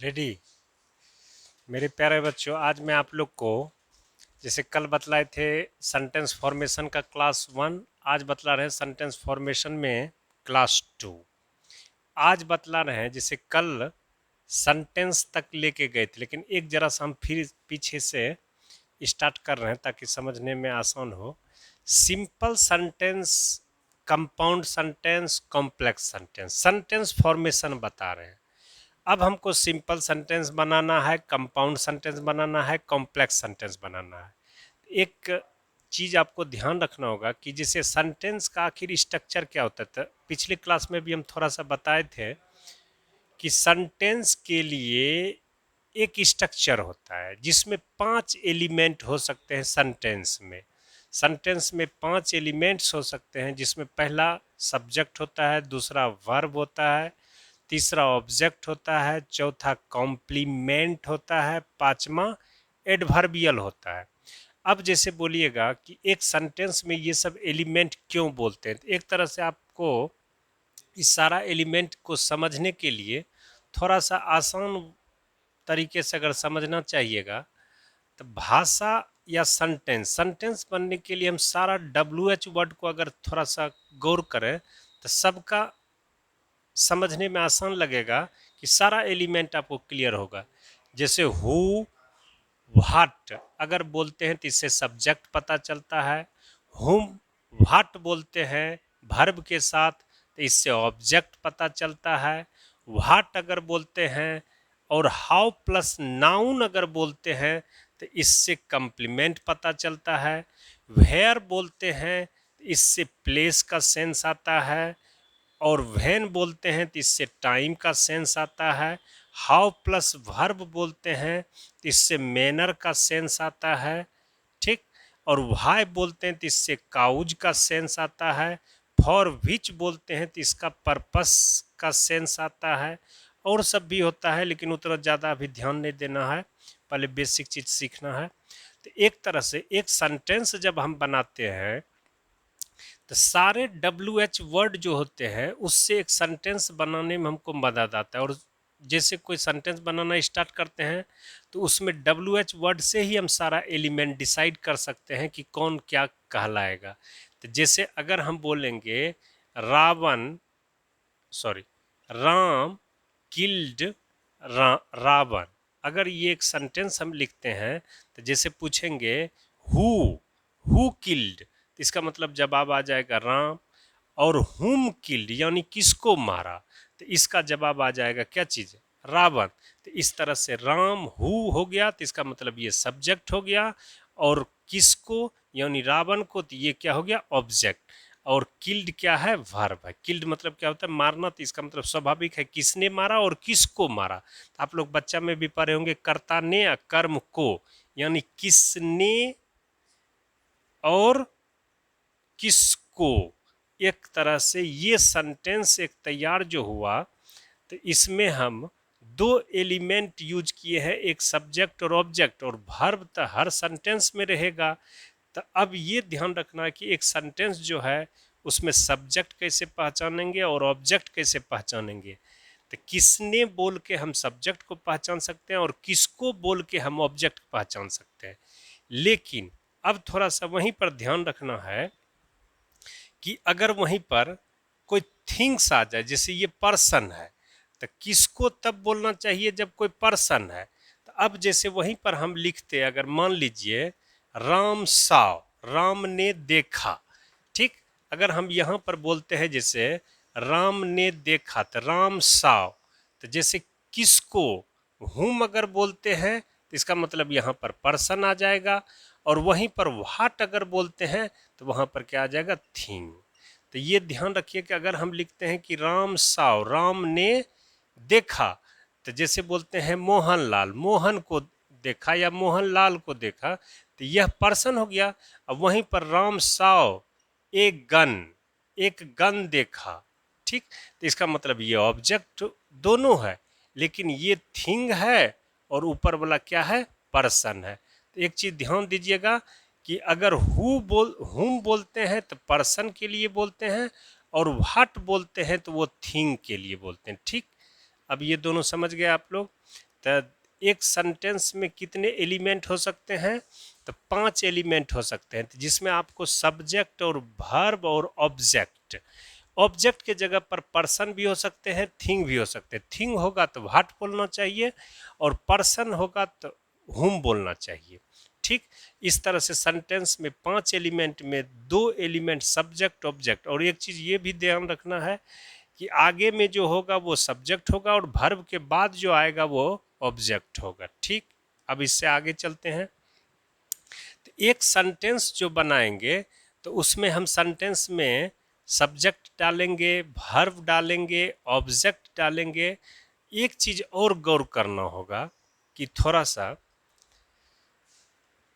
Ready. मेरे प्यारे बच्चों, आज मैं आप लोग को जैसे कल बतलाए थे सेंटेंस फॉर्मेशन का क्लास 1, आज बतला रहे हैं सेंटेंस फॉर्मेशन में क्लास 2। आज बतला रहे हैं जैसे कल सेंटेंस तक लेके गए थे, लेकिन एक जरा सा हम फिर पीछे से स्टार्ट कर रहे हैं ताकि समझने में आसान हो। Simple sentence, compound sentence, complex sentence, sentence formation बता रहे हैं। अब हमको सिंपल सेंटेंस बनाना है, कंपाउंड सेंटेंस बनाना है, कॉम्प्लेक्स सेंटेंस बनाना है। एक चीज़ आपको ध्यान रखना होगा कि जैसे सेंटेंस का आखिर स्ट्रक्चर क्या होता था, पिछले क्लास में भी हम थोड़ा सा बताए थे कि सेंटेंस के लिए एक स्ट्रक्चर होता है जिसमें 5 एलिमेंट हो सकते हैं। सेंटेंस में 5 एलिमेंट्स हो सकते हैं, जिसमें पहला सब्जेक्ट होता है, दूसरा वर्ब होता है, तीसरा ऑब्जेक्ट होता है, चौथा कॉम्प्लीमेंट होता है, पांचवा एडवर्बियल होता है। अब जैसे बोलिएगा कि एक सेंटेंस में ये सब एलिमेंट क्यों बोलते हैं, तो एक तरह से आपको इस सारा एलिमेंट को समझने के लिए थोड़ा सा आसान तरीके से अगर समझना चाहिएगा, तो भाषा या सेंटेंस बनने के लिए हम सारा WH वर्ड को अगर थोड़ा सा गौर करें तो सबका समझने में आसान लगेगा कि सारा एलिमेंट आपको क्लियर होगा। जैसे हु, व्हाट अगर बोलते हैं तो इससे सब्जेक्ट पता चलता है। हुम व्हाट बोलते हैं वर्ब के साथ तो इससे ऑब्जेक्ट पता चलता है। व्हाट अगर बोलते हैं और हाउ प्लस नाउन अगर बोलते हैं तो इससे कंप्लीमेंट पता चलता है। वेयर बोलते हैं तो इससे प्लेस का सेंस आता है, और व्हेन बोलते हैं तो इससे टाइम का सेंस आता है। हाउ प्लस वर्ब बोलते हैं तो इससे मैनर का सेंस आता है, ठीक। और व्हाई बोलते हैं तो इससे काउज का सेंस आता है। फॉर विच बोलते हैं तो इसका पर्पस का सेंस आता है। और सब भी होता है, लेकिन उतना ज़्यादा अभी ध्यान नहीं देना है, पहले बेसिक चीज़ सीखना है। तो एक तरह से एक सेंटेंस जब हम बनाते हैं तो सारे WH वर्ड जो होते हैं उससे एक सेंटेंस बनाने में हमको मदद आता है। और जैसे कोई सेंटेंस बनाना स्टार्ट करते हैं तो उसमें WH वर्ड से ही हम सारा एलिमेंट डिसाइड कर सकते हैं कि कौन क्या कहलाएगा। तो जैसे अगर हम बोलेंगे रावण, सॉरी, राम किल्ड रावण, अगर ये एक सेंटेंस हम लिखते हैं तो जैसे पूछेंगे हु किल्ड, तो इसका मतलब जवाब आ जाएगा राम। और हुम किल्ड यानी किसको मारा, तो इसका जवाब आ जाएगा क्या चीज़, रावण। तो इस तरह से राम हु हो गया तो इसका मतलब ये सब्जेक्ट हो गया, और किसको यानी रावण को तो ये क्या हो गया, ऑब्जेक्ट। और किल्ड क्या है, वर्ब है। किल्ड मतलब क्या होता है, मारना, तो इसका मतलब स्वाभाविक है किसने मारा और किसको मारा। तो आप लोग बच्चा में भी पढ़े होंगे कर्ता ने कर्म को, यानी किसने और किसको। एक तरह से ये सेंटेंस एक तैयार जो हुआ, तो इसमें हम दो एलिमेंट यूज किए हैं, एक सब्जेक्ट और ऑब्जेक्ट, और वर्ब तो हर सेंटेंस में रहेगा। तो अब ये ध्यान रखना है कि एक सेंटेंस जो है उसमें सब्जेक्ट कैसे पहचानेंगे और ऑब्जेक्ट कैसे पहचानेंगे। तो किसने बोल के हम सब्जेक्ट को पहचान सकते हैं और किसको बोल के हम ऑब्जेक्ट पहचान सकते हैं। लेकिन अब थोड़ा सा वहीं पर ध्यान रखना है कि अगर वहीं पर कोई थिंग्स आ जाए, जैसे ये पर्सन है, तो किसको तब बोलना चाहिए जब कोई पर्सन है। तो अब जैसे वहीं पर हम लिखते, अगर मान लीजिए राम साव, राम ने देखा, ठीक। अगर हम यहाँ पर बोलते हैं जैसे राम ने देखा तो राम साव, तो जैसे किसको हुम अगर बोलते हैं तो इसका मतलब यहाँ पर पर्सन आ जाएगा, और वहीं पर व्हाट अगर बोलते हैं तो वहाँ पर क्या आ जाएगा, थिंग। तो ये ध्यान रखिए कि अगर हम लिखते हैं कि राम साव, राम ने देखा, तो जैसे बोलते हैं मोहनलाल, मोहन को देखा या मोहनलाल को देखा, तो यह पर्सन हो गया। अब वहीं पर राम साव एक गन देखा, ठीक। तो इसका मतलब ये ऑब्जेक्ट दोनों है, लेकिन ये थिंग है और ऊपर वाला क्या है, पर्सन है। तो एक चीज ध्यान दीजिएगा कि अगर हुम बोलते हैं तो पर्सन के लिए बोलते हैं, और व्हाट बोलते हैं तो वो थिंग के लिए बोलते हैं, ठीक। अब ये दोनों समझ गए आप लोग। तो एक सेंटेंस में कितने एलिमेंट हो सकते हैं? तो 5 एलिमेंट हो सकते हैं, जिसमें आपको सब्जेक्ट और वर्ब और ऑब्जेक्ट, ऑब्जेक्ट के जगह पर पर्सन भी हो सकते हैं, थिंग भी हो सकते हैं। थिंग होगा तो व्हाट बोलना चाहिए, और पर्सन होगा तो हुम बोलना चाहिए। ठीक, इस तरह से सेंटेंस में 5 एलिमेंट में 2 एलिमेंट सब्जेक्ट ऑब्जेक्ट, और एक चीज ये भी ध्यान रखना है कि आगे में जो होगा वो सब्जेक्ट होगा और वर्ब के बाद जो आएगा वो ऑब्जेक्ट होगा। ठीक, अब इससे आगे चलते हैं। तो एक सेंटेंस जो बनाएंगे तो उसमें हम सेंटेंस में सब्जेक्ट डालेंगे, वर्ब डालेंगे, ऑब्जेक्ट डालेंगे। एक चीज और गौर करना होगा कि थोड़ा सा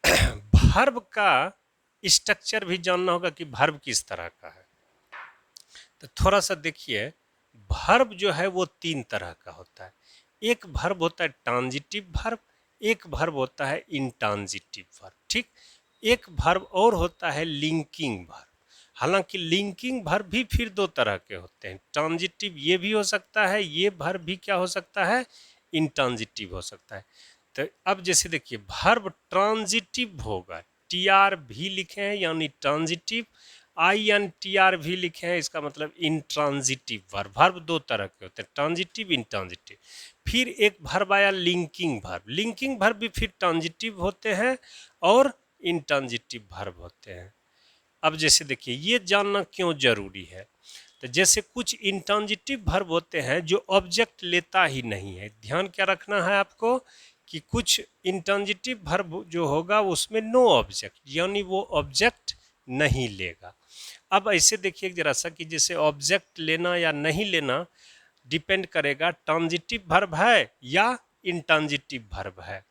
वर्ब का स्ट्रक्चर भी जानना होगा कि वर्ब किस तरह का है। तो थोड़ा सा देखिए, वर्ब जो है वो 3 तरह का होता है। एक वर्ब होता है ट्रांजिटिव वर्ब, एक वर्ब होता है इंट्रांजिटिव वर्ब। ठीक, एक वर्ब और होता है लिंकिंग वर्ब। हालांकि लिंकिंग वर्ब भी फिर 2 तरह के होते हैं। ट्रांजिटिव ये भी हो सकता है, ये वर्ब भी क्या हो सकता है, इंट्रांजिटिव हो सकता है। तो अब जैसे देखिए, वर्ब ट्रांजिटिव होगा, टी आर भी लिखे हैं यानी transitive, I N T R भी लिखे हैं, इसका मतलब इंट्रांजिटिव वर्ब। वर्ब 2 तरह के होते हैं, ट्रांजिटिव, इंट्रांजिटिव। फिर एक वर्ब आया लिंकिंग वर्ब। लिंकिंग वर्ब भी फिर ट्रांजिटिव होते हैं और इंट्रांजिटिव वर्ब होते हैं। अब जैसे देखिए, ये जानना क्यों जरूरी है, तो जैसे कुछ इंट्रांजिटिव वर्ब होते हैं जो ऑब्जेक्ट लेता ही नहीं है। ध्यान क्या रखना है आपको कि कुछ इंट्रांजिटिव वर्ब जो होगा उसमें नो ऑब्जेक्ट, यानी वो ऑब्जेक्ट नहीं लेगा। अब ऐसे देखिए जरा सा कि जैसे ऑब्जेक्ट लेना या नहीं लेना डिपेंड करेगा ट्रांजिटिव वर्ब है या इंट्रांजिटिव वर्ब है।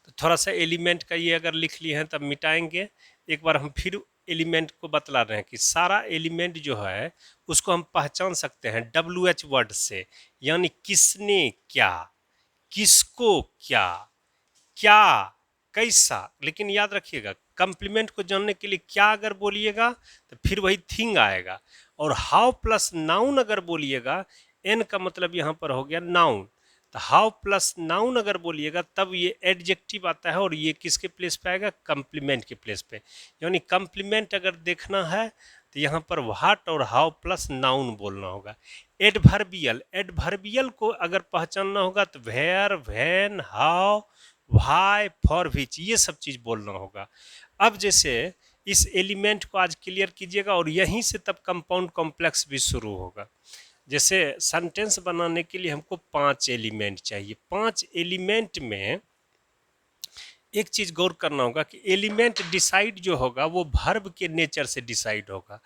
तो थोड़ा सा एलिमेंट का ये अगर लिख लिए हैं तब मिटाएंगे। एक बार हम फिर एलिमेंट को बतला रहे हैं कि सारा एलिमेंट जो है उसको हम पहचान सकते हैं WH वर्ड से, यानी किसने क्या, किसको क्या, क्या, कैसा। लेकिन याद रखिएगा, कंप्लीमेंट को जानने के लिए क्या अगर बोलिएगा तो फिर वही थिंग आएगा, और हाउ प्लस नाउन अगर बोलिएगा, एन का मतलब यहाँ पर हो गया नाउन, तो हाउ प्लस नाउन अगर बोलिएगा तब ये एडजेक्टिव आता है, और ये किसके प्लेस पे आएगा, कंप्लीमेंट के प्लेस पे। यानी कंप्लीमेंट अगर देखना है तो यहाँ पर व्हाट और हाउ प्लस नाउन बोलना होगा। एडवर्बियल, एडवर्बियल को अगर पहचानना होगा तो where, when, how, why, for which, ये सब चीज बोलना होगा। अब जैसे इस एलिमेंट को आज क्लियर कीजिएगा, और यहीं से तब कंपाउंड कॉम्प्लेक्स भी शुरू होगा। जैसे सेंटेंस बनाने के लिए हमको 5 एलिमेंट चाहिए। 5 एलिमेंट में एक चीज गौर करना होगा कि एलिमेंट डिसाइड जो होगा वो वर्ब के नेचर से डिसाइड होगा।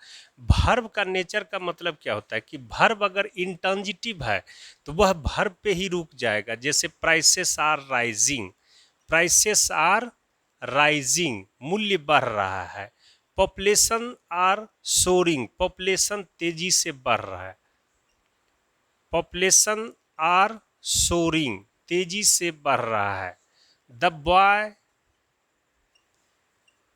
वर्ब का नेचर का मतलब क्या होता है कि वर्ब अगर इंट्रांजिटिव है तो वह वर्ब पे ही रुक जाएगा। जैसे prices are rising, prices are rising, मूल्य बढ़ रहा है। पॉपुलेशन आर सोरिंग, पॉपुलेशन तेजी से बढ़ रहा है। पॉपुलेशन आर सोरिंग, तेजी से बढ़ रहा है। द बॉय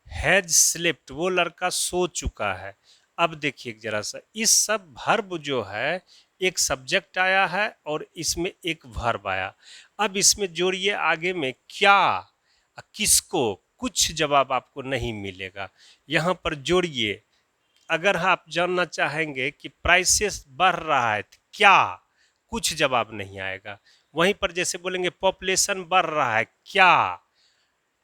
हैज स्लेप्ट, वो लड़का सो चुका है। अब देखिए जरा सा, इस सब वर्ब जो है एक सब्जेक्ट आया है और इसमें एक वर्ब आया। अब इसमें जोड़िए आगे में क्या, किसको, कुछ जवाब आपको नहीं मिलेगा। यहाँ पर जोड़िए, अगर आप जानना चाहेंगे कि प्राइसेस बढ़ रहा है तो क्या, कुछ जवाब नहीं आएगा। वहीं पर जैसे बोलेंगे पॉपुलेशन बढ़ रहा है क्या,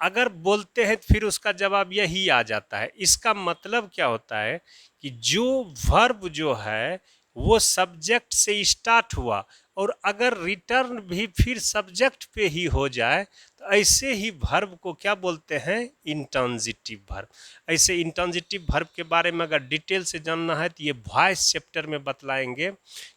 अगर बोलते हैं तो फिर उसका जवाब यही आ जाता है। इसका मतलब क्या होता है कि जो वर्ब जो है वो सब्जेक्ट से स्टार्ट हुआ और अगर रिटर्न भी फिर सब्जेक्ट पे ही हो जाए तो ऐसे ही वर्ब को क्या बोलते हैं, इंट्रांजिटिव वर्ब। ऐसे इंट्रांजिटिव वर्ब के बारे में अगर डिटेल से जानना है तो ये वॉइस चैप्टर में बतलाएंगे,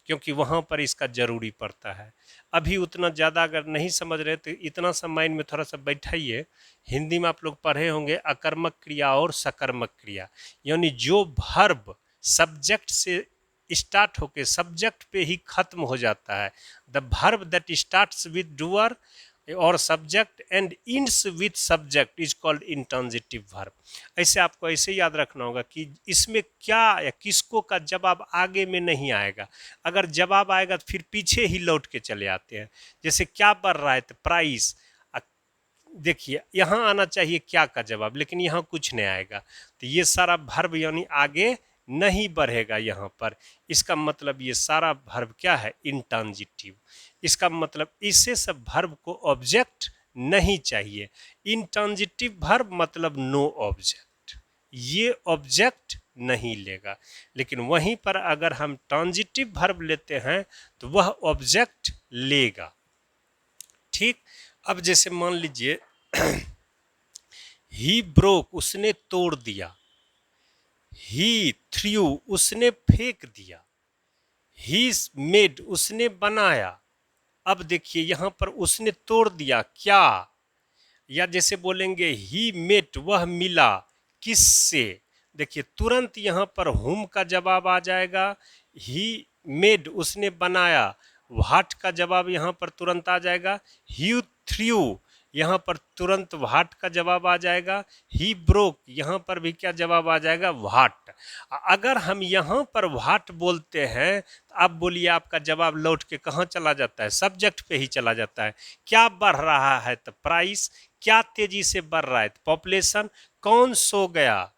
क्योंकि वहाँ पर इसका जरूरी पड़ता है। अभी उतना ज़्यादा अगर नहीं समझ रहे तो इतना सा माइंड में थोड़ा सा बैठाइए। हिंदी में आप लोग पढ़े होंगे अकर्मक क्रिया और सकर्मक क्रिया, यानी जो वर्ब सब्जेक्ट से स्टार्ट होके सब्जेक्ट पे ही खत्म हो जाता है, the verb that starts with doer और subject and ends with subject is called intransitive verb. ऐसे आपको ऐसे याद रखना होगा कि इसमें क्या या किसको का जवाब आगे में नहीं आएगा। अगर जवाब आएगा तो फिर पीछे ही लौट के चले आते हैं। जैसे क्या बढ़ रहा है तो प्राइस, देखिए यहाँ आना चाहिए क्या का जवाब, लेकिन यहाँ कुछ नहीं आएगा, तो ये सारा वर्ब यानी आगे नहीं बढ़ेगा यहाँ पर। इसका मतलब ये सारा वर्ब क्या है, इंट्रांजिटिव। इसका मतलब इससे सब वर्ब को ऑब्जेक्ट नहीं चाहिए। इंट्रांजिटिव वर्ब मतलब नो ऑब्जेक्ट, ये ऑब्जेक्ट नहीं लेगा। लेकिन वहीं पर अगर हम ट्रांजिटिव वर्ब लेते हैं तो वह ऑब्जेक्ट लेगा। ठीक, अब जैसे मान लीजिए ही ब्रोक, उसने तोड़ दिया। ही थ्रू, उसने फेंक दिया। ही मेड, उसने बनाया। अब देखिए यहां पर उसने तोड़ दिया क्या, या जैसे बोलेंगे ही मेट, वह मिला किससे। देखिए तुरंत यहां पर हुम का जवाब आ जाएगा। ही मेड, उसने बनाया। व्हाट का जवाब यहाँ पर तुरंत आ जाएगा। ही थ्रू, यहाँ पर तुरंत व्हाट का जवाब आ जाएगा। ही ब्रोक, यहाँ पर भी क्या जवाब आ जाएगा, व्हाट। अगर हम यहाँ पर व्हाट बोलते हैं तो आप बोलिए आपका जवाब लौट के कहाँ चला जाता है, सब्जेक्ट पे ही चला जाता है। क्या बढ़ रहा है तो प्राइस, क्या तेजी से बढ़ रहा है तो पॉपुलेशन, कौन सो गया,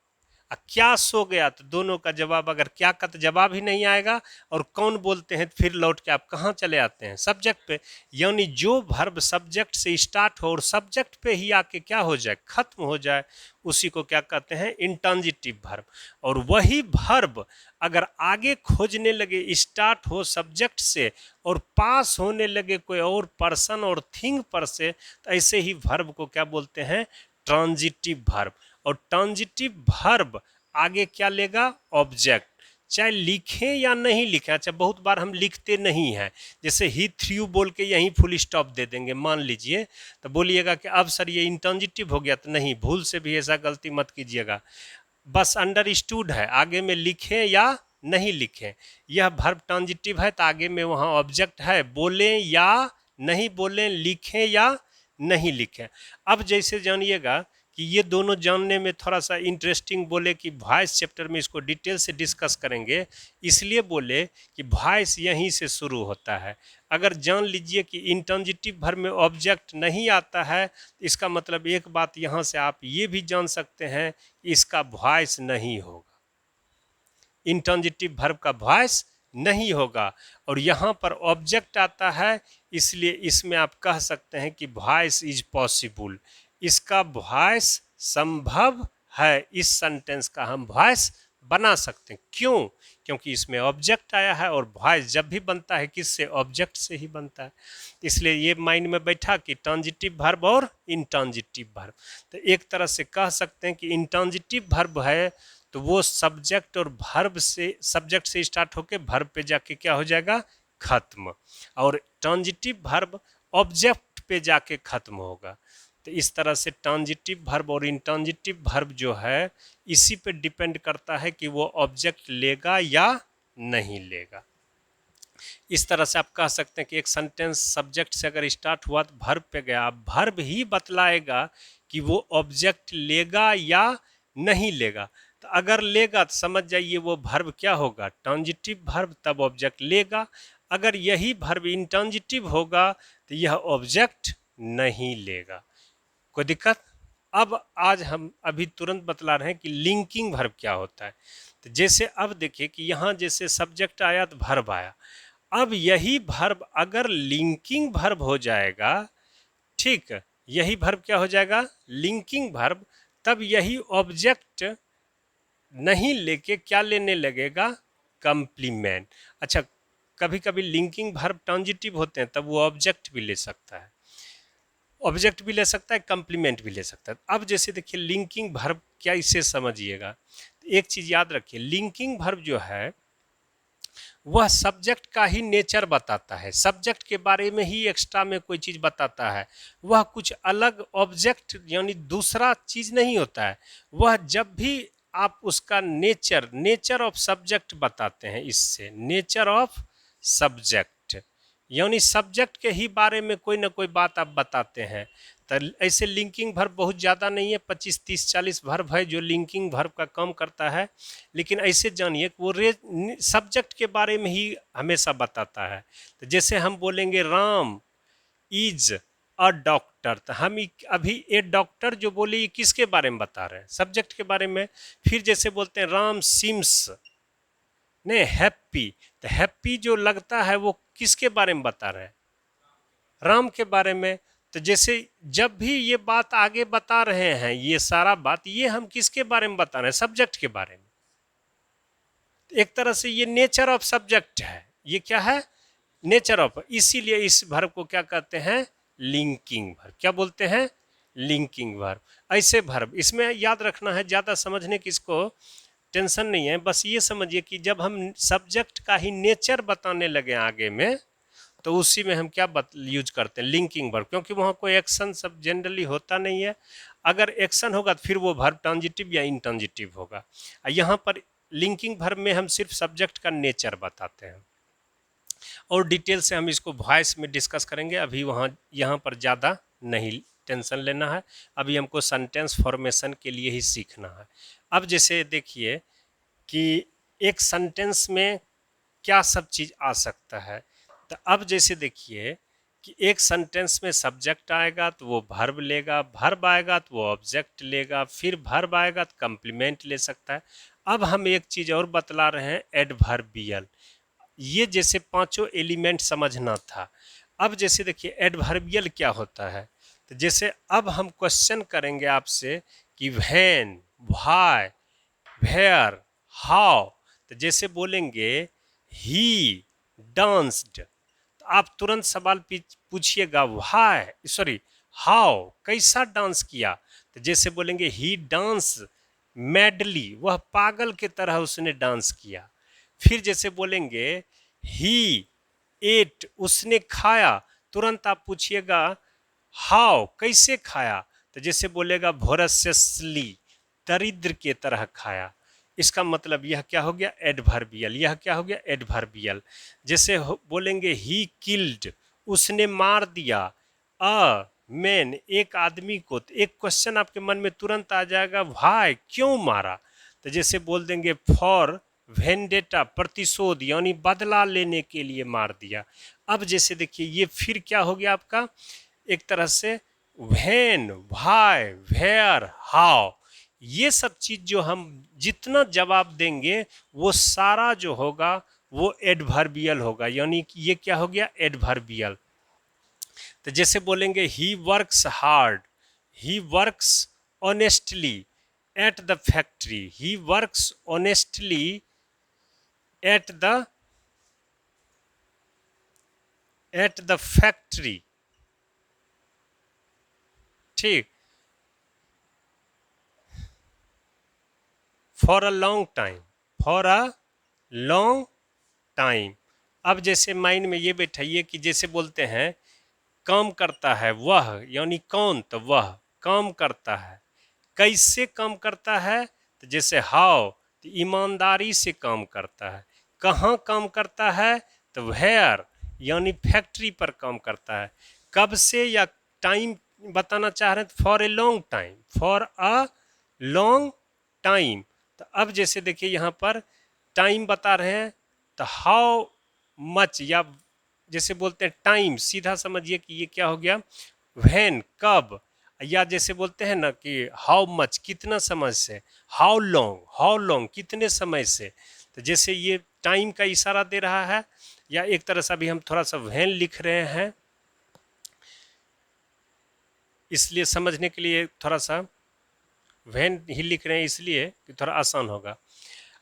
क्या सो गया, तो दोनों का जवाब, अगर क्या का तो जवाब ही नहीं आएगा और कौन बोलते हैं फिर लौट के आप कहाँ चले आते हैं, सब्जेक्ट पे। यानी जो वर्ब सब्जेक्ट से स्टार्ट हो और सब्जेक्ट पे ही आके क्या हो जाए, खत्म हो जाए, उसी को क्या कहते हैं, इंट्रांजिटिव वर्ब। और वही वर्ब अगर आगे खोजने लगे, स्टार्ट हो सब्जेक्ट से और पास होने लगे कोई और पर्सन और थिंग पर से, तो ऐसे ही वर्ब को क्या बोलते हैं, ट्रांजिटिव वर्ब। और ट्रांजिटिव वर्ब आगे क्या लेगा, ऑब्जेक्ट, चाहे लिखें या नहीं लिखें। अच्छा बहुत बार हम लिखते नहीं हैं, जैसे ही थ्रू बोल के यहीं फुल स्टॉप दे देंगे मान लीजिए, तो बोलिएगा कि अब सर ये इंट्रांजिटिव हो गया, तो नहीं, भूल से भी ऐसा गलती मत कीजिएगा। बस अंडरस्टूड है, आगे में लिखें या नहीं लिखें, यह वर्ब ट्रांजिटिव है तो आगे में वहाँ ऑब्जेक्ट है, बोलें या नहीं बोलें, लिखें या नहीं लिखें। अब जैसे जानिएगा कि ये दोनों जानने में थोड़ा सा इंटरेस्टिंग, बोले कि वॉइस चैप्टर में इसको डिटेल से डिस्कस करेंगे, इसलिए बोले कि वॉइस यहीं से शुरू होता है। अगर जान लीजिए कि इंट्रांजिटिव वर्ब में ऑब्जेक्ट नहीं आता है, इसका मतलब एक बात यहाँ से आप ये भी जान सकते हैं कि इसका वॉइस नहीं होगा, इंट्रांजिटिव वर्ब का वॉइस नहीं होगा। और यहाँ पर ऑब्जेक्ट आता है, इसलिए इसमें आप कह सकते हैं कि वॉइस इज पॉसिबल, इसका वॉइस संभव है, इस सेंटेंस का हम वॉइस बना सकते हैं। क्यों, क्योंकि इसमें ऑब्जेक्ट आया है और वॉइस जब भी बनता है किससे, ऑब्जेक्ट से ही बनता है। इसलिए ये माइंड में बैठा कि ट्रांजिटिव वर्ब और इंट्रांजिटिव वर्ब। तो एक तरह से कह सकते हैं कि इंट्रांजिटिव वर्ब है तो वो सब्जेक्ट और वर्ब से, सब्जेक्ट से स्टार्ट होके वर्ब पे जाके क्या हो जाएगा, खत्म। और ट्रांजिटिव वर्ब ऑब्जेक्ट पे जाके खत्म होगा। तो इस तरह से ट्रांजिटिव वर्ब और इंट्रांजिटिव वर्ब जो है इसी पे डिपेंड करता है कि वो ऑब्जेक्ट लेगा या नहीं लेगा। इस तरह से आप कह सकते हैं कि एक सेंटेंस सब्जेक्ट से अगर स्टार्ट हुआ तो वर्ब पे गया, वर्ब ही बतलाएगा कि वो ऑब्जेक्ट लेगा या नहीं लेगा। तो अगर लेगा तो समझ जाइए वो वर्ब क्या होगा, ट्रांजिटिव वर्ब, तब ऑब्जेक्ट लेगा। अगर यही वर्ब इंट्रांजिटिव होगा तो यह ऑब्जेक्ट नहीं लेगा। कोई दिक्कत। अब आज हम अभी तुरंत बतला रहे हैं कि लिंकिंग वर्ब क्या होता है। तो जैसे अब देखिए कि यहाँ जैसे सब्जेक्ट आया तो वर्ब आया, अब यही वर्ब अगर लिंकिंग वर्ब हो जाएगा, ठीक, यही वर्ब क्या हो जाएगा, लिंकिंग वर्ब, तब यही ऑब्जेक्ट नहीं लेके क्या लेने लगेगा, कंप्लीमेंट। अच्छा कभी कभी लिंकिंग वर्ब ट्रांजिटिव होते हैं तब वो ऑब्जेक्ट भी ले सकता है, ऑब्जेक्ट भी ले सकता है, कंप्लीमेंट भी ले सकता है। अब जैसे देखिए लिंकिंग वर्ब क्या, इसे समझिएगा। एक चीज याद रखिए, लिंकिंग वर्ब जो है वह सब्जेक्ट का ही नेचर बताता है, सब्जेक्ट के बारे में ही एक्स्ट्रा में कोई चीज बताता है। वह कुछ अलग ऑब्जेक्ट यानी दूसरा चीज नहीं होता है। वह जब भी आप उसका नेचर ऑफ सब्जेक्ट बताते हैं, इससे नेचर ऑफ सब्जेक्ट यानी सब्जेक्ट के ही बारे में कोई ना कोई बात आप बताते हैं। तो ऐसे लिंकिंग वर्ब बहुत ज़्यादा नहीं है, 25 30 40 वर्ब है जो लिंकिंग वर्ब का काम करता है। लेकिन ऐसे जानिए कि वो सब्जेक्ट के बारे में ही हमेशा बताता है। तो जैसे हम बोलेंगे राम इज अ डॉक्टर, तो हम अभी ए डॉक्टर जो बोले ये किसके बारे में बता रहे हैं? सब्जेक्ट के बारे में। फिर जैसे बोलते हैं राम सिम्स ने हैप्पी, तो हैप्पी जो लगता है वो किसके बारे में बता रहे हैं? राम के बारे में। तो जैसे जब भी ये बात आगे बता रहे हैं, ये सारा बात ये हम किसके बारे में बता रहे हैं? सब्जेक्ट के बारे में। एक तरह से ये नेचर ऑफ सब्जेक्ट है। ये क्या है? Nature of. इसीलिए इस वर्ब को क्या कहते हैं? Linking verb. क्या बोलते हैं? Linking verb. ऐसे वर्ब इसमें याद रखना है, ज़्यादा समझने की इसको टेंशन नहीं है। बस ये समझिए कि जब हम सब्जेक्ट का ही नेचर बताने लगे आगे में, तो उसी में हम क्या यूज करते हैं? Linking verb. क्योंकि वहाँ कोई एक्शन सब जनरली होता नहीं है। अगर एक्शन होगा तो फिर वो वर्ब ट्रांजिटिव या इंट्रांजिटिव होगा। यहाँ पर लिंकिंग वर्ब में हम सिर्फ सब्जेक्ट का नेचर बताते हैं, और डिटेल से हम इसको वॉइस में डिस्कस करेंगे। अभी यहाँ पर ज़्यादा नहीं टेंशन लेना है, अभी हमको सेंटेंस फॉर्मेशन के लिए ही सीखना है। अब जैसे देखिए कि एक सेंटेंस में क्या सब चीज़ आ सकता है। तो अब जैसे देखिए कि एक सेंटेंस में सब्जेक्ट आएगा तो वो वर्ब लेगा, वर्ब आएगा तो वो ऑब्जेक्ट लेगा, फिर वर्ब आएगा तो कंप्लीमेंट ले सकता है। अब हम एक चीज़ और बतला रहे हैं, एडवर्बियल। ये जैसे पांचों एलिमेंट समझना था। अब जैसे देखिए एडवर्बियल क्या होता है। तो जैसे अब हम क्वेश्चन करेंगे आपसे कि व्हेन, व्हाई, वेयर, हाउ। तो जैसे बोलेंगे ही डांस्ड, तो आप तुरंत सवाल पूछिएगा व्हाई, सॉरी हाउ, कैसा डांस किया। तो जैसे बोलेंगे ही डांस मैडली, वह पागल के तरह उसने डांस किया। फिर जैसे बोलेंगे ही एट, उसने खाया, तुरंत आप पूछिएगा हाउ, कैसे खाया। तो जैसे बोलेगा भोरस्यसली, दरिद्र के तरह खाया। इसका मतलब यह क्या हो गया? एडवर्बियल। यह क्या हो गया? एडवर्बियल। जैसे बोलेंगे ही किल्ड, उसने मार दिया अ मैन, एक आदमी को। तो एक क्वेश्चन आपके मन में तुरंत आ जाएगा, व्हाई, क्यों मारा। तो जैसे बोल देंगे फॉर वेंडेटा, प्रतिशोध यानी बदला लेने के लिए मार दिया। अब जैसे देखिए ये फिर क्या हो गया आपका? एक तरह से व्हेन, व्हाई, वेयर, हाउ, ये सब चीज जो हम जितना जवाब देंगे वो सारा जो होगा वो एडवर्बियल होगा। यानी कि ये क्या हो गया? एडवर्बियल। तो जैसे बोलेंगे he works hard, he works honestly at the factory, he works honestly at the factory. ठीक। For a long time, for a long time. अब जैसे माइंड में ये बैठाइए कि जैसे बोलते हैं काम करता है वह, यानी कौन, तो वह काम करता है। कैसे काम करता है? तो जैसे हाउ, तो ईमानदारी से काम करता है। कहाँ काम करता है? तो वेयर, यानी फैक्ट्री पर काम करता है। कब से या टाइम बताना चाह रहे हैं, for a long time, for a long time. तो अब जैसे देखिए यहाँ पर टाइम बता रहे हैं, तो हाउ मच, या जैसे बोलते हैं टाइम, सीधा समझिए कि ये क्या हो गया? व्हेन, कब। या जैसे बोलते हैं ना कि हाउ मच, कितना समय से। हाउ लॉन्ग, हाउ लॉन्ग, कितने समय से। तो जैसे ये टाइम का इशारा दे रहा है। या एक तरह से अभी हम थोड़ा सा व्हेन लिख रहे हैं, इसलिए समझने के लिए थोड़ा सा व्हेन ही लिख रहे हैं, इसलिए कि थोड़ा आसान होगा।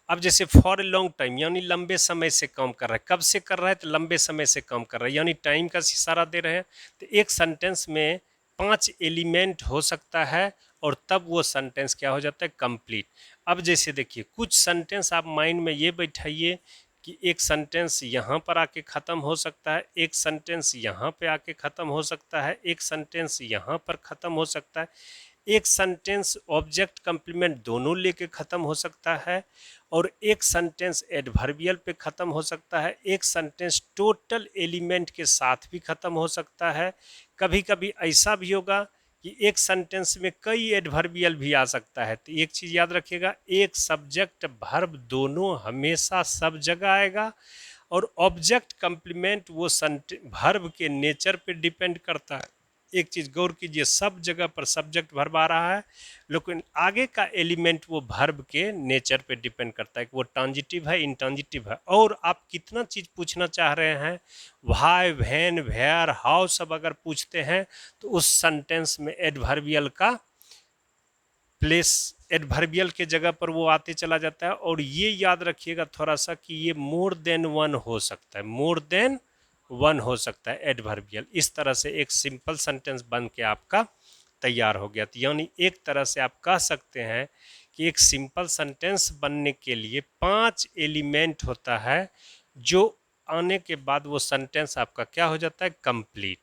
अब जैसे फॉर ए लॉन्ग टाइम, यानी लंबे समय से काम कर रहा है। कब से कर रहा है? तो लंबे समय से काम कर रहा है, यानी टाइम का इशारा दे रहे हैं। तो एक सेंटेंस में 5 एलिमेंट हो सकता है, और तब वो सेंटेंस क्या हो जाता है? कंप्लीट। अब जैसे देखिए कुछ सेंटेंस आप माइंड में ये बैठाइए कि एक सेंटेंस यहाँ पर आके ख़त्म हो सकता है, एक सेंटेंस यहाँ पे आके ख़त्म हो सकता है, एक सेंटेंस यहाँ पर ख़त्म हो सकता है, एक सेंटेंस ऑब्जेक्ट कंप्लीमेंट दोनों लेके ख़त्म हो सकता है, और एक सेंटेंस एडवर्बियल पे ख़त्म हो सकता है, एक सेंटेंस टोटल एलिमेंट के साथ भी ख़त्म हो सकता है। कभी कभी ऐसा भी होगा कि एक सेंटेंस में कई एडवर्बियल भी आ सकता है। तो एक चीज़ याद रखिएगा, एक सब्जेक्ट वर्ब दोनों हमेशा सब जगह आएगा, और ऑब्जेक्ट कंप्लीमेंट वो वर्ब के नेचर पे डिपेंड करता है। एक चीज़ गौर कीजिए, सब जगह पर सब्जेक्ट वर्ब आ रहा है, लेकिन आगे का एलिमेंट वो वर्ब के नेचर पे डिपेंड करता है कि वो ट्रांजिटिव है, इंट्रांजिटिव है। और आप कितना चीज़ पूछना चाह रहे हैं, व्हाई, व्हेन, वेयर, हाउ सब अगर पूछते हैं तो उस सेंटेंस में एडवर्बियल का प्लेस, एडवर्बियल के जगह पर वो आते चला जाता है। और ये याद रखिएगा थोड़ा सा कि ये मोर देन वन हो सकता है, मोर देन वन हो सकता है एडवर्बियल। इस तरह से एक सिंपल सेंटेंस बन के आपका तैयार हो गया। तो यानी एक तरह से आप कह सकते हैं कि एक सिंपल सेंटेंस बनने के लिए 5 एलिमेंट होता है, जो आने के बाद वो सेंटेंस आपका क्या हो जाता है, कंप्लीट।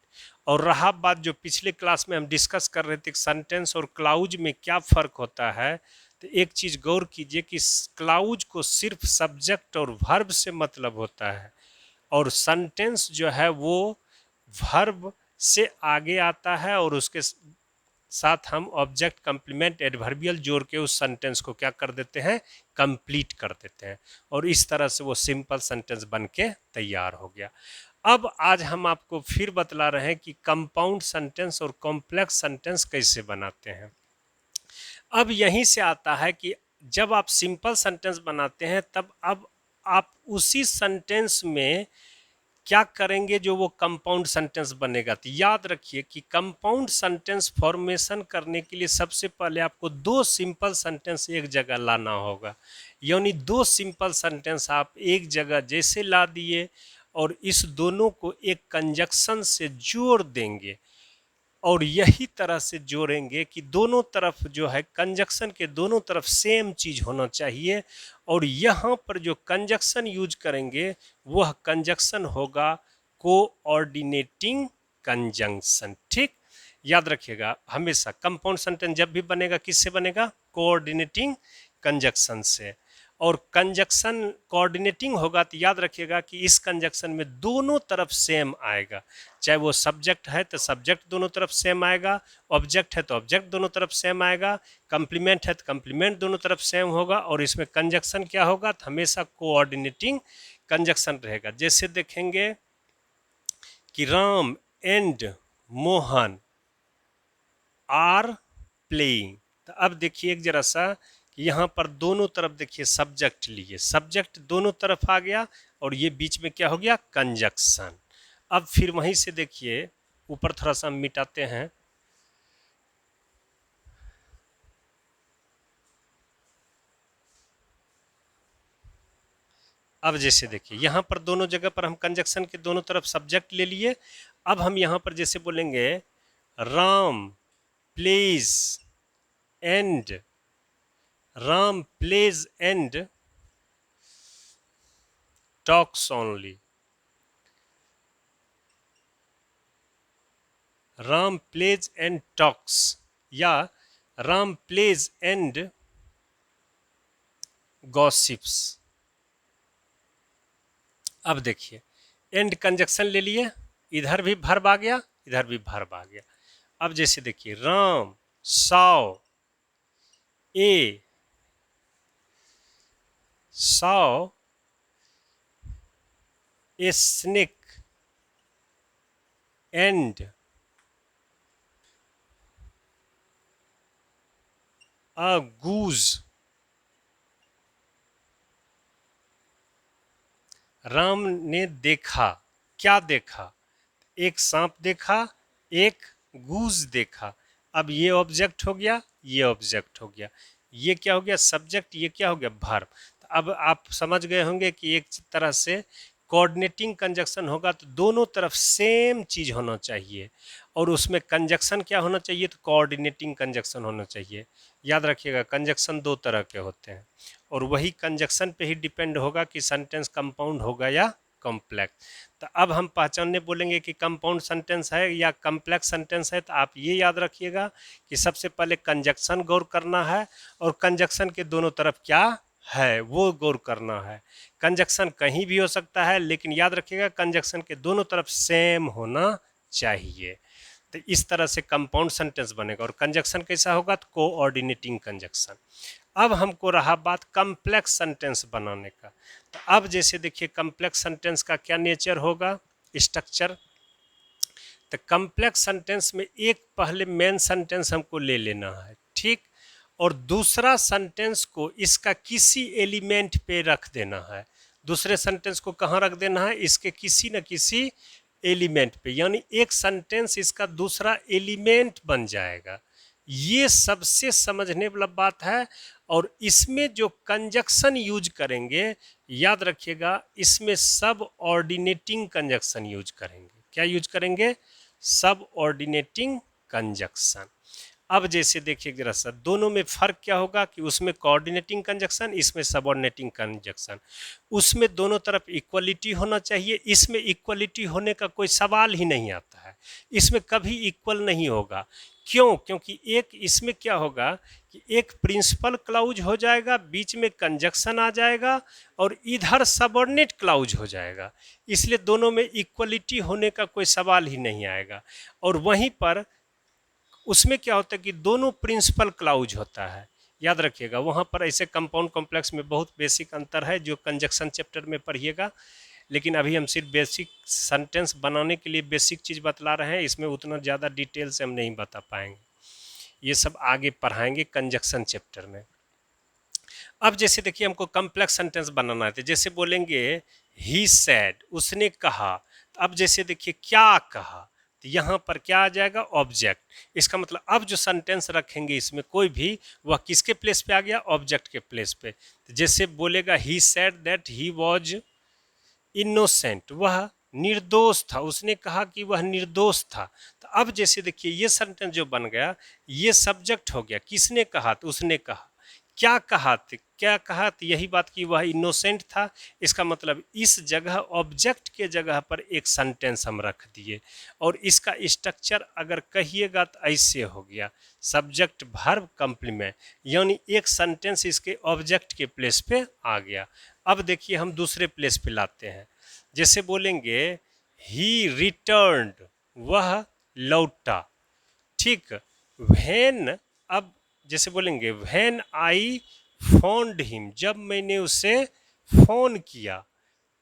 और रहा बात जो पिछले क्लास में हम डिस्कस कर रहे थे सेंटेंस और क्लाउज में क्या फ़र्क होता है, तो एक चीज़ गौर कीजिए कि क्लाउज को सिर्फ सब्जेक्ट और वर्ब से मतलब होता है, और सेंटेंस जो है वो वर्ब से आगे आता है, और उसके साथ हम ऑब्जेक्ट कंप्लीमेंट एडवर्बियल जोड़ के उस सेंटेंस को क्या कर देते हैं, कंप्लीट कर देते हैं। और इस तरह से वो सिंपल सेंटेंस बन के तैयार हो गया। अब आज हम आपको फिर बतला रहे हैं कि कंपाउंड सेंटेंस और कॉम्प्लेक्स सेंटेंस कैसे बनाते हैं। अब यहीं से आता है कि जब आप सिंपल सेंटेंस बनाते हैं तब अब आप उसी सेंटेंस में क्या करेंगे जो वो कंपाउंड सेंटेंस बनेगा। तो याद रखिए कि कंपाउंड सेंटेंस फॉर्मेशन करने के लिए सबसे पहले आपको 2 सिंपल सेंटेंस एक जगह लाना होगा। यानी 2 सिंपल सेंटेंस आप एक जगह जैसे ला दिए, और इस दोनों को एक कंजक्शन से जोड़ देंगे, और यही तरह से जोड़ेंगे कि दोनों तरफ जो है कंजक्शन के दोनों तरफ सेम चीज होना चाहिए। और यहाँ पर जो कंजक्शन यूज करेंगे वह कंजक्शन होगा कोऑर्डिनेटिंग कंजंक्शन। ठीक, याद रखिएगा हमेशा कंपाउंड सेंटेंस जब भी बनेगा किससे बनेगा, कोऑर्डिनेटिंग कंजक्शन से। और कंजक्शन कोऑर्डिनेटिंग होगा तो याद रखिएगा कि इस कंजक्शन में दोनों तरफ सेम आएगा। चाहे वो सब्जेक्ट है तो सब्जेक्ट दोनों तरफ सेम आएगा, ऑब्जेक्ट है तो ऑब्जेक्ट दोनों तरफ सेम आएगा, कंप्लीमेंट है तो कंप्लीमेंट दोनों तरफ सेम होगा। और इसमें कंजक्शन क्या होगा, तो हमेशा कोऑर्डिनेटिंग कंजक्शन रहेगा। जैसे देखेंगे कि Ram and Mohan are playing. तो अब देखिए एक जरा सा कि यहाँ पर दोनों तरफ देखिए सब्जेक्ट लिए, सब्जेक्ट दोनों तरफ आ गया, और ये बीच में क्या हो गया, कंजक्शन। अब फिर वहीं से देखिए ऊपर थोड़ा सा मिटाते हैं। अब जैसे देखिए यहाँ पर दोनों जगह पर हम कंजक्शन के दोनों तरफ सब्जेक्ट ले लिए। अब हम यहाँ पर जैसे बोलेंगे Ram plays and, Ram plays and talks only, Ram plays and talks, या राम प्लेज एंड गॉसिप्स। अब देखिए एंड कंजक्शन ले लिए, इधर भी वर्ब आ गया, इधर भी वर्ब आ गया। अब जैसे देखिए Ram saw a snake and a goose। Ram ने देखा, क्या देखा, एक सांप देखा, एक गूज देखा। अब ये ऑब्जेक्ट हो गया, ये ऑब्जेक्ट हो गया, ये क्या हो गया, सब्जेक्ट, ये क्या हो गया, वर्ब। तो अब आप समझ गए होंगे कि एक तरह से कोऑर्डिनेटिंग कंजक्शन होगा तो दोनों तरफ सेम चीज होना चाहिए, और उसमें कंजक्शन क्या होना चाहिए, तो कोऑर्डिनेटिंग कंजक्शन होना चाहिए। याद रखिएगा कंजक्शन 2 तरह के होते हैं, और वही कंजक्शन पे ही डिपेंड होगा कि सेंटेंस कंपाउंड होगा या कॉम्प्लेक्स। तो अब हम पहचानने बोलेंगे कि कंपाउंड सेंटेंस है या कॉम्प्लेक्स सेंटेंस है, तो आप ये याद रखिएगा कि सबसे पहले कंजक्शन गौर करना है और कंजक्शन के दोनों तरफ क्या है वो गौर करना है। कंजक्शन कहीं भी हो सकता है, लेकिन याद रखिएगा कंजक्शन के दोनों तरफ सेम होना चाहिए। तो इस तरह से कंपाउंड सेंटेंस बनेगा। और कंजक्शन कैसा होगा? तो कोऑर्डिनेटिंग कंजक्शन। अब हमको रहा बात कॉम्प्लेक्स सेंटेंस बनाने का। तो अब जैसे देखिए कॉम्प्लेक्स सेंटेंस का क्या नेचर होगा, स्ट्रक्चर। तो कॉम्प्लेक्स सेंटेंस में एक पहले मेन सेंटेंस हमको ले लेना है, ठीक, और दूसरा सेंटेंस को इसका किसी एलिमेंट पे रख देना है। दूसरे सेंटेंस को कहाँ रख देना है? इसके किसी न किसी एलिमेंट पे, यानी एक सेंटेंस इसका दूसरा एलिमेंट बन जाएगा। ये सबसे समझने वाला बात है। और इसमें जो कंजक्शन यूज करेंगे, याद रखिएगा इसमें सब ऑर्डिनेटिंग कंजक्शन यूज करेंगे। क्या यूज करेंगे? सब ऑर्डिनेटिंग कंजक्शन। अब जैसे देखिए जरा सा, दोनों में फर्क क्या होगा कि उसमें कोऑर्डिनेटिंग कंजक्शन, इसमें सबऑर्डिनेटिंग कंजक्शन। उसमें दोनों तरफ इक्वलिटी होना चाहिए, इसमें इक्वलिटी होने का कोई सवाल ही नहीं आता है। इसमें कभी इक्वल नहीं होगा। क्यों? क्योंकि एक इसमें क्या होगा कि एक प्रिंसिपल क्लाउज हो जाएगा, बीच में कंजक्शन आ जाएगा और इधर सबऑर्डिनेट क्लाउज हो जाएगा। इसलिए दोनों में इक्वलिटी होने का कोई सवाल ही नहीं आएगा। और वहीं पर उसमें क्या होता है कि दोनों प्रिंसिपल क्लाउज होता है। याद रखिएगा वहाँ पर ऐसे कंपाउंड कॉम्प्लेक्स में बहुत बेसिक अंतर है जो कंजक्शन चैप्टर में पढ़िएगा। लेकिन अभी हम सिर्फ बेसिक सेंटेंस बनाने के लिए बेसिक चीज़ बतला रहे हैं, इसमें उतना ज़्यादा डिटेल से हम नहीं बता पाएंगे, ये सब आगे पढ़ाएंगे कंजक्शन चैप्टर में। अब जैसे देखिए हमको कॉम्प्लेक्स सेंटेंस बनाना है, जैसे बोलेंगे ही सेड, उसने कहा। तो अब जैसे देखिए क्या कहा, तो यहाँ पर क्या आ जाएगा? ऑब्जेक्ट। इसका मतलब अब जो सेंटेंस रखेंगे इसमें कोई भी, वह किसके प्लेस पे आ गया? ऑब्जेक्ट के प्लेस पे। तो जैसे बोलेगा he said that he was innocent, वह निर्दोष था, उसने कहा कि वह निर्दोष था। तो अब जैसे देखिए ये सेंटेंस जो बन गया, ये सब्जेक्ट हो गया। किसने कहा? तो उसने कहा। क्या कहा? क्या कहा? तो यही बात कि वह इनोसेंट था। इसका मतलब इस जगह ऑब्जेक्ट के जगह पर एक सेंटेंस हम रख दिए। और इसका स्ट्रक्चर अगर कहिएगा तो ऐसे हो गया, सब्जेक्ट वर्ब कंप्लीमेंट, यानी एक सेंटेंस इसके ऑब्जेक्ट के प्लेस पे आ गया। अब देखिए हम दूसरे प्लेस पे लाते हैं, जैसे बोलेंगे ही रिटर्न्ड, वह लौटा, ठीक। व्हेन, अब जैसे बोलेंगे व्हेन आई फोन्ड हिम, जब मैंने उसे फोन किया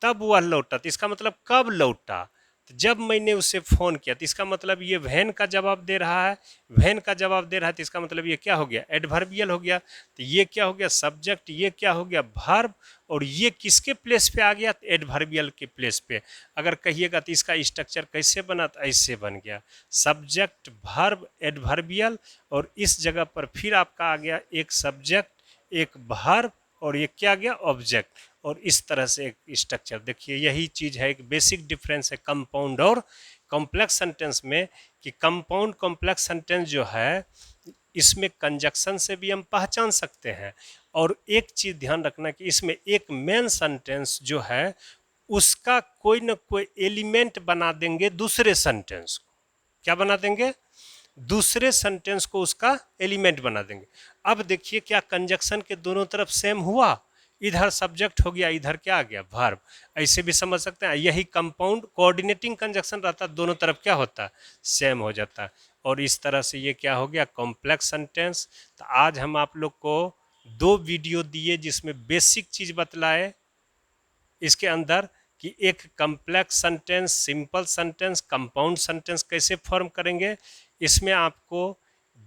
तब वह लौटा। तो इसका मतलब कब लौटा? तो जब मैंने उसे फ़ोन किया। तो इसका मतलब ये व्हेन का जवाब दे रहा है, व्हेन का जवाब दे रहा है, तो इसका मतलब ये क्या हो गया? एडवर्बियल हो गया। तो ये क्या हो गया? सब्जेक्ट। ये क्या हो गया? वर्ब। और ये किसके प्लेस पे आ गया? एडवर्बियल के प्लेस पे। अगर कहिएगा तो इसका स्ट्रक्चर कैसे बना? तो ऐसे बन गया, सब्जेक्ट वर्ब एडवर्बियल, और इस जगह पर फिर आपका आ गया एक सब्जेक्ट एक वर्ब और ये क्या गया? ऑब्जेक्ट। और इस तरह से एक स्ट्रक्चर। देखिए यही चीज़ है, एक बेसिक डिफरेंस है कंपाउंड और कॉम्प्लेक्स सेंटेंस में, कि कंपाउंड कॉम्प्लेक्स सेंटेंस जो है इसमें कंजक्शन से भी हम पहचान सकते हैं। और एक चीज़ ध्यान रखना कि इसमें एक मेन सेंटेंस जो है उसका कोई ना कोई एलिमेंट बना देंगे दूसरे सेंटेंस को। क्या बना देंगे? दूसरे सेंटेंस को उसका एलिमेंट बना देंगे। अब देखिए क्या कंजक्शन के दोनों तरफ सेम हुआ? इधर सब्जेक्ट हो गया, इधर क्या आ गया? वर्ब। ऐसे भी समझ सकते हैं। यही कंपाउंड कोऑर्डिनेटिंग कंजक्शन रहता, दोनों तरफ क्या होता? सेम हो जाता। और इस तरह से ये क्या हो गया? Complex sentence. तो आज हम आप लोग को 2 वीडियो दिए जिसमें बेसिक चीज़ बतलाए इसके अंदर, कि एक complex sentence, simple sentence, compound sentence कैसे फॉर्म करेंगे। इसमें आपको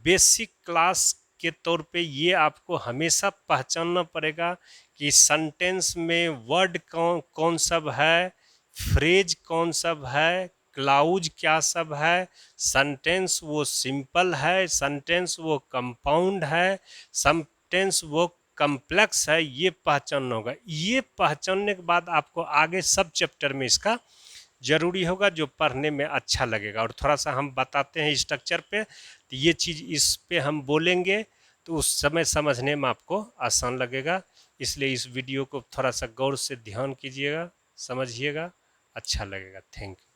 बेसिक क्लास के तौर पे ये आपको हमेशा पहचानना पड़ेगा कि सेंटेंस में वर्ड कौन कौन सब है, फ्रेज कौन सब है, क्लाउज क्या सब है, सेंटेंस वो सिंपल है, सेंटेंस वो कंपाउंड है, सेंटेंस वो कम्प्लेक्स है, ये पहचानना होगा। ये पहचानने के बाद आपको आगे सब चैप्टर में इसका जरूरी होगा, जो पढ़ने में अच्छा लगेगा। और थोड़ा सा हम बताते हैं स्ट्रक्चर पे, तो ये चीज़ इस पे हम बोलेंगे तो उस समय समझने में आपको आसान लगेगा। इसलिए इस वीडियो को थोड़ा सा गौर से ध्यान कीजिएगा, समझिएगा। अच्छा लगेगा। Thank you.